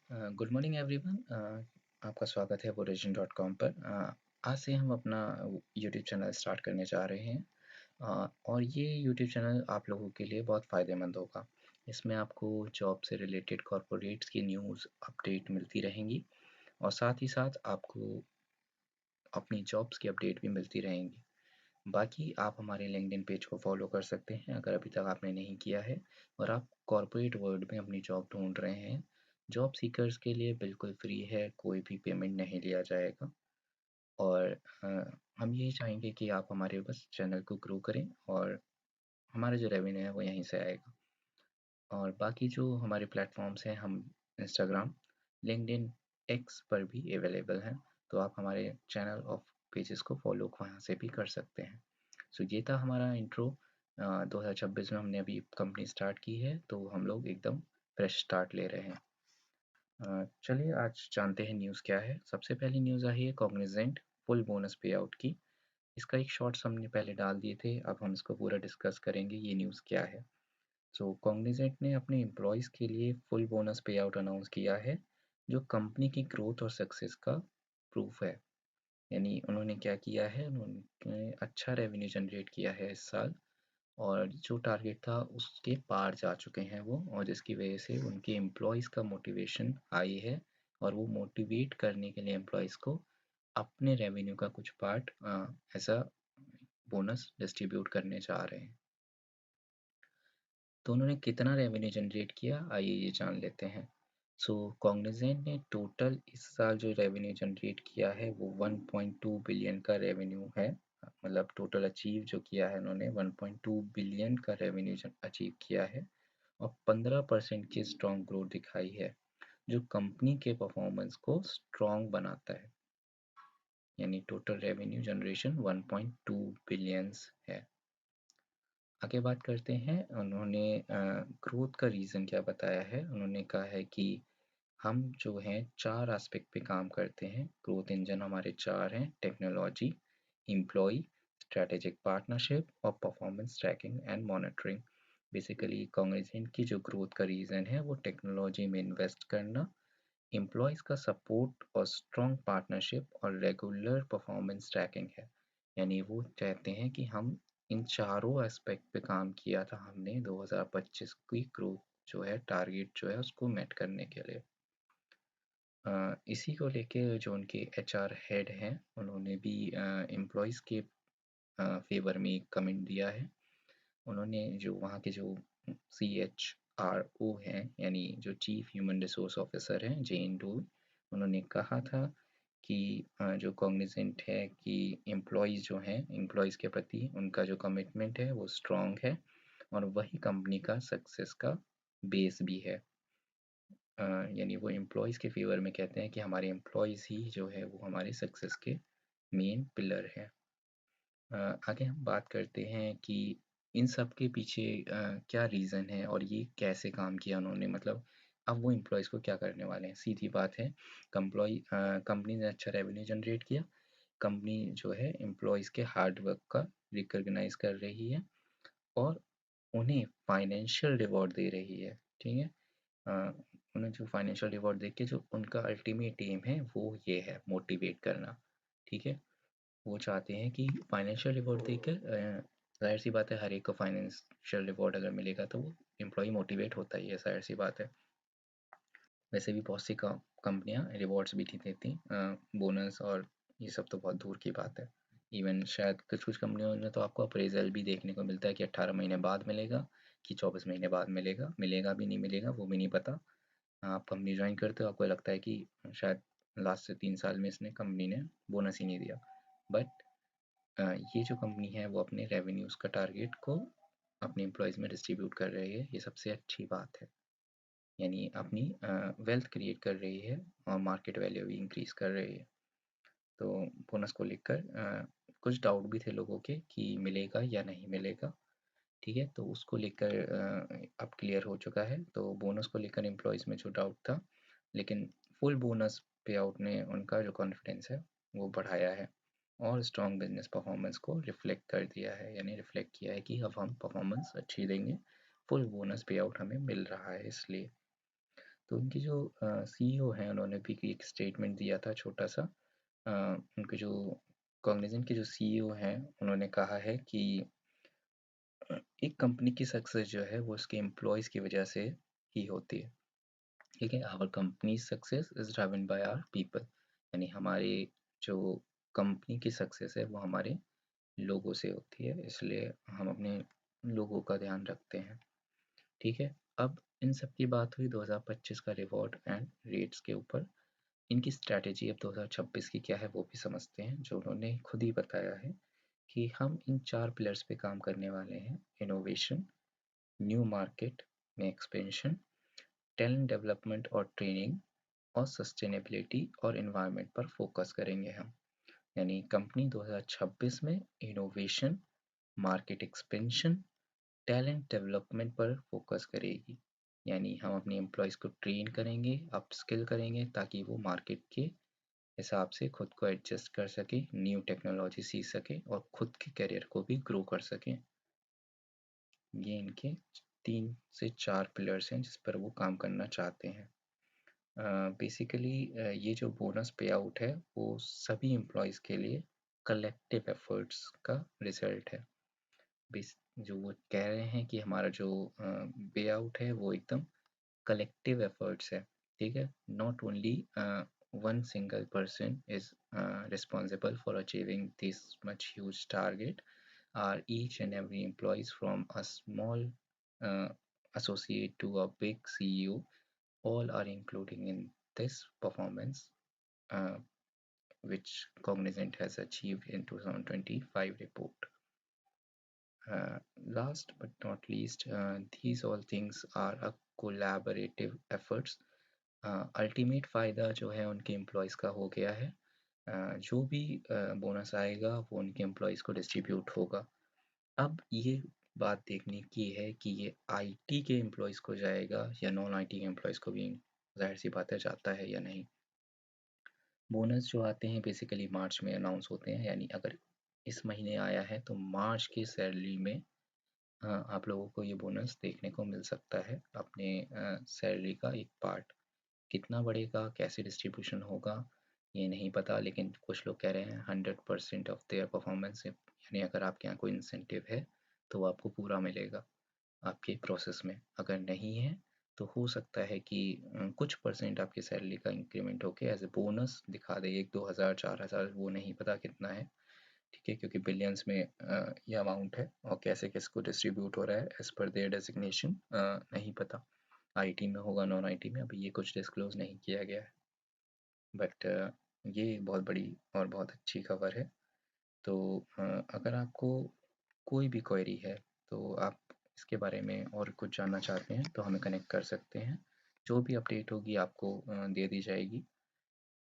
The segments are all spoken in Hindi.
Good morning everyone. आपका स्वागत है वोरेजिन.com पर। आज से हम अपना यूट्यूब चैनल स्टार्ट करने जा रहे हैं। और ये यूट्यूब चैनल आप लोगों के लिए बहुत फ़ायदेमंद होगा। इसमें आपको जॉब से रिलेटेड कॉर्पोरेट्स की न्यूज़ अपडेट मिलती रहेंगी और साथ ही साथ आपको अपनी जॉब्स की अपडेट भी मिलती रहेंगी। बाकी आप हमारे लिंक्डइन पेज को फॉलो कर सकते हैं अगर अभी तक आपने नहीं किया है और आप कॉर्पोरेट वर्ल्ड में अपनी जॉब ढूंढ रहे हैं। जॉब सीकर्स के लिए बिल्कुल फ्री है, कोई भी पेमेंट नहीं लिया जाएगा। और हम यही चाहेंगे कि आप हमारे बस चैनल को ग्रो करें और हमारा जो रेवेन्यू है वो यहीं से आएगा। और बाकी जो हमारे प्लेटफॉर्म्स हैं, हम इंस्टाग्राम, लिंक्डइन, एक्स पर भी अवेलेबल हैं। तो आप हमारे चैनल और पेजेस को फॉलो वहाँ से भी कर सकते हैं। सो ये था हमारा इंट्रो। 2026 में हमने अभी कंपनी स्टार्ट की है, तो हम लोग एकदम फ्रेश स्टार्ट ले रहे हैं। चलिए आज जानते हैं न्यूज़ क्या है। सबसे पहली न्यूज़ आई है कॉग्निजेंट फुल बोनस पे आउट की। इसका एक शॉर्ट्स हमने पहले डाल दिए थे, अब हम इसको पूरा डिस्कस करेंगे ये न्यूज़ क्या है। सो कॉग्निजेंट ने अपने एम्प्लॉयज़ के लिए फुल बोनस पे आउट अनाउंस किया है, जो कंपनी की ग्रोथ और सक्सेस का प्रूफ है। यानी उन्होंने क्या किया है, उन्होंने अच्छा रेवेन्यू जनरेट किया है इस साल और जो टारगेट था उसके पार जा चुके हैं वो, और जिसकी वजह से उनके एम्प्लॉयज़ का मोटिवेशन हाई है और वो मोटिवेट करने के लिए एम्प्लॉयज़ को अपने रेवेन्यू का कुछ पार्ट ऐसा बोनस डिस्ट्रीब्यूट करने जा रहे हैं। तो उन्होंने कितना रेवेन्यू जनरेट किया, आइए ये जान लेते हैं। सो कॉग्निजेंट ने टोटल इस साल जो रेवेन्यू जनरेट किया है वो 1.2 बिलियन का रेवेन्यू है। मतलब टोटल अचीव जो किया है उन्होंने 1.2 बिलियन का रेवेन्यू अचीव किया है और 15% की स्ट्रॉन्ग ग्रोथ दिखाई है, जो कंपनी के परफॉर्मेंस को स्ट्रॉन्ग बनाता है। यानी टोटल रेवेन्यू जनरेशन 1.2 बिलियंस है। आगे बात करते हैं, उन्होंने ग्रोथ का रीज़न क्या बताया है। उन्होंने कहा है कि हम जो हैं 4 एस्पेक्ट पे काम करते हैं। ग्रोथ इंजन हमारे 4 हैं: टेक्नोलॉजी, एम्प्लॉय, स्ट्रैटेजिक पार्टनरशिप और performance tracking and monitoring. Basically Cognizant की जो ग्रोथ का रीज़न है वो टेक्नोलॉजी में इन्वेस्ट करना, एम्प्लॉयज़ का सपोर्ट और स्ट्रॉन्ग पार्टनरशिप और रेगुलर परफॉर्मेंस ट्रैकिंग है। यानी वो चाहते हैं कि हम इन चारों एस्पेक्ट पे काम किया था हमने 2025 की ग्रोथ जो है, टारगेट जो है उसको मेट करने के लिए। इसी को लेके जो उनके एचआर हेड हैं उन्होंने भी एम्प्लॉयज़ के फेवर में एक कमेंट दिया है। उन्होंने जो वहाँ के जो CHRO हैं, यानी जो चीफ ह्यूमन रिसोर्स ऑफिसर हैं, जेन डो, उन्होंने कहा था कि जो कॉग्निजेंट है कि एम्प्लॉयज़ जो हैं, एम्प्लॉयज़ के प्रति उनका जो कमिटमेंट है वो स्ट्रॉन्ग है और वही कंपनी का सक्सेस का बेस भी है। यानी वो एम्प्लॉयज़ के फेवर में कहते हैं कि हमारे एम्प्लॉयज़ ही जो है वो हमारे सक्सेस के मेन पिलर हैं। आगे हम बात करते हैं कि इन सब के पीछे क्या रीज़न है और ये कैसे काम किया उन्होंने। मतलब अब वो एम्प्लॉयज़ को क्या करने वाले हैं। सीधी बात है, कंपनी ने अच्छा रेवेन्यू जनरेट किया, कंपनी जो है एम्प्लॉयज़ के हार्ड वर्क का रिकॉग्नाइज कर रही है और उन्हें फाइनेंशियल रिवॉर्ड दे रही है। ठीक है। अ, उन्हें जो फाइनेंशियल रिवॉर्ड दे के जो उनका अल्टीमेट एम है वो ये है, मोटिवेट करना। ठीक है। वो चाहते हैं कि फाइनेंशियल रिवॉर्ड देकर, ज़ाहिर सी बात है हर एक को फाइनेंशियल रिवॉर्ड अगर मिलेगा तो वो एम्प्लॉय मोटिवेट होता ही है, ज़ाहिर सी बात है। वैसे भी बहुत सी कंपनियां रिवॉर्ड्स भी नहीं देती, बोनस और ये सब तो बहुत दूर की बात है। इवन शायद कुछ कुछ कंपनियों में तो आपको अप्रेजल भी देखने को मिलता है कि 18 महीने बाद मिलेगा कि 24 महीने बाद मिलेगा। मिलेगा भी नहीं मिलेगा वो भी नहीं पता। आप कंपनी ज्वाइन करते हो, आपको लगता है कि शायद लास्ट से 3 साल में इसने कंपनी ने बोनस ही नहीं दिया। बट ये जो कंपनी है वो अपने रेवेन्यूज़ का टारगेट को अपने एम्प्लॉयज़ में डिस्ट्रीब्यूट कर रही है, ये सबसे अच्छी बात है। यानी अपनी वेल्थ क्रिएट कर रही है और मार्केट वैल्यू भी इंक्रीज़ कर रही है। तो बोनस को लेकर कुछ डाउट भी थे लोगों के कि मिलेगा या नहीं मिलेगा। ठीक है, तो उसको लेकर अब क्लियर हो चुका है। तो बोनस को लेकर एम्प्लॉयज़ में जो डाउट था, लेकिन फुल बोनस पे आउट ने उनका जो कॉन्फिडेंस है वो बढ़ाया है और स्ट्रॉन्ग बिजनेस परफॉर्मेंस को रिफ्लेक्ट कर दिया है। यानी रिफ्लेक्ट किया है कि अब हम परफॉर्मेंस अच्छी देंगे, फुल बोनस पे आउट हमें मिल रहा है इसलिए। तो उनके जो सीईओ हैं उन्होंने भी एक स्टेटमेंट दिया था छोटा सा। उनके जो कॉग्निजेंट के जो सीईओ हैं उन्होंने कहा है कि एक कंपनी की सक्सेस जो है वो उसके एम्प्लॉयज़ की वजह से ही होती है। ठीक है, our company success is driven by our people, यानी हमारे जो कंपनी की सक्सेस है वो हमारे लोगों से होती है, इसलिए हम अपने लोगों का ध्यान रखते हैं। ठीक है, अब इन सब की बात हुई 2025 का रिवॉर्ड एंड रेट्स के ऊपर। इनकी स्ट्रैटेजी अब 2026 की क्या है वो भी समझते हैं, जो उन्होंने खुद ही बताया है कि हम इन 4 पिलर्स पे काम करने वाले हैं। इनोवेशन, न्यू मार्केट में एक्सपेंशन, टैलेंट डेवलपमेंट और ट्रेनिंग, और सस्टेनेबिलिटी और एनवायरनमेंट पर फोकस करेंगे हम। यानी कंपनी 2026 में innovation, market expansion, talent development पर फोकस करेगी। यानी हम अपने एम्प्लॉयज़ को ट्रेन करेंगे, अपस्किल करेंगे, ताकि वो मार्केट के हिसाब से खुद को एडजस्ट कर सके, न्यू टेक्नोलॉजी सीख सके और खुद के करियर को भी ग्रो कर सकें। ये इनके 3 से 4 पिलर्स हैं जिस पर वो काम करना चाहते हैं। बेसिकली ये जो बोनस पे आउट है वो सभी एम्प्लॉयज़ के लिए कलेक्टिव एफर्ट्स का रिजल्ट है। जो वो कह रहे हैं कि हमारा जो पे आउट है वो एकदम कलेक्टिव एफर्ट्स है। ठीक है, not only one single person is responsible for achieving this much huge target. Are each and every employees from a small uh, associate to a big CEO, all are including in this performance, uh, which Cognizant has achieved in 2025 report. Last but not least, these all things are a collaborative efforts. Ultimate फ़ायदा जो है उनके एम्प्लॉयज़ का हो गया है। जो भी बोनस आएगा वो उनके एम्प्लॉयज़ को डिस्ट्रीब्यूट होगा। अब ये बात देखने की है कि ये आईटी के एम्प्लॉयज़ को जाएगा या नॉन आईटी के एम्प्लॉयज़ को भी, ज़ाहिर सी बात है, जाता है या नहीं। बोनस जो आते हैं बेसिकली मार्च में अनाउंस होते हैं, यानी अगर इस महीने आया है तो मार्च की सैलरी में आप लोगों को ये बोनस देखने को मिल सकता है। अपने सैलरी का एक पार्ट कितना बढ़ेगा, कैसे डिस्ट्रीब्यूशन होगा, ये नहीं पता, लेकिन कुछ लोग कह रहे हैं 100% ऑफ देयर परफॉर्मेंस, यानी अगर आपके यहाँ कोई इंसेंटिव है तो वो आपको पूरा मिलेगा आपके प्रोसेस में। अगर नहीं है तो हो सकता है कि कुछ परसेंट आपकी सैलरी का इंक्रीमेंट होके एज ए बोनस दिखा दे, 1-2 हज़ार 4 हज़ार, वो नहीं पता कितना है। ठीक है, क्योंकि बिलियंस में ये अमाउंट है और कैसे किसको डिस्ट्रीब्यूट हो रहा है एज पर देयर डेजिग्नेशन नहीं पता। आईटी में होगा, नॉन आईटी में, अभी ये कुछ डिस्क्लोज नहीं किया गया है। बट ये बहुत बड़ी और बहुत अच्छी खबर है। तो अगर आपको कोई भी क्वेरी है तो आप इसके बारे में और कुछ जानना चाहते हैं तो हमें कनेक्ट कर सकते हैं। जो भी अपडेट होगी आपको दे दी जाएगी।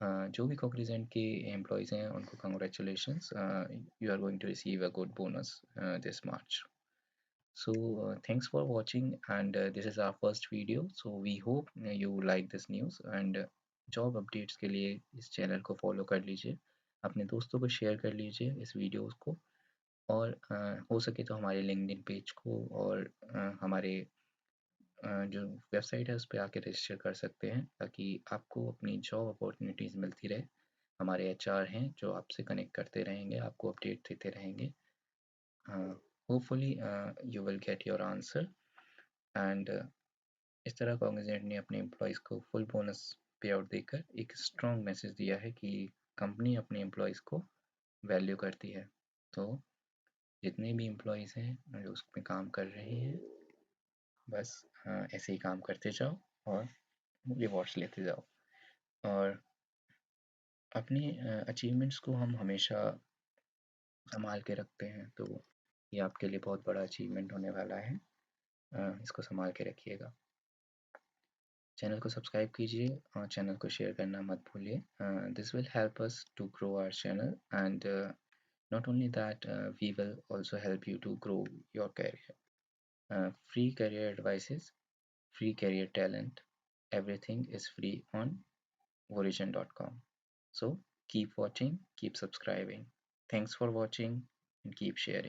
जो भी कॉग्निजेंट के एम्प्लॉयज़ हैं उनको congratulations, you are going to receive a good bonus this March. So thanks for watching, and this is our first video, so we hope you like this news, and job updates के लिए इस चैनल को फॉलो कर लीजिए, अपने दोस्तों को शेयर कर लीजिए इस वीडियोस को, और हो सके तो हमारे लिंक्डइन पेज को और हमारे जो वेबसाइट है उस पर आके रजिस्टर कर सकते हैं, ताकि आपको अपनी जॉब अपॉर्चुनिटीज़ मिलती रहे। हमारे एचआर हैं जो आपसे कनेक्ट करते रहेंगे, आपको अपडेट देते रहेंगे। Hopefully you will get your answer. And इस तरह कॉग्निजेंट ने अपने एम्प्लॉयज़ को फुल बोनस पे आउट देकर एक स्ट्रॉन्ग मैसेज दिया है कि कंपनी अपने एम्प्लॉयज़ को वैल्यू करती है। तो जितने भी एम्प्लॉयज़ हैं जो उस पे काम कर रहे हैं, बस ऐसे ही काम करते जाओ और रिवॉर्ड्स लेते जाओ, और अपनी अचीवमेंट्स को हम हमेशा संभाल के रखते हैं, तो ये आपके लिए बहुत बड़ा अचीवमेंट होने वाला है। इसको संभाल के रखिएगा। चैनल को सब्सक्राइब कीजिए और चैनल को शेयर करना मत भूलिए। This will help us to grow our channel, and not only that, we will also help you to grow your career. Free career advices, free career talent, everything is free on origin.com. So keep watching, keep subscribing. Thanks for watching, and keep sharing.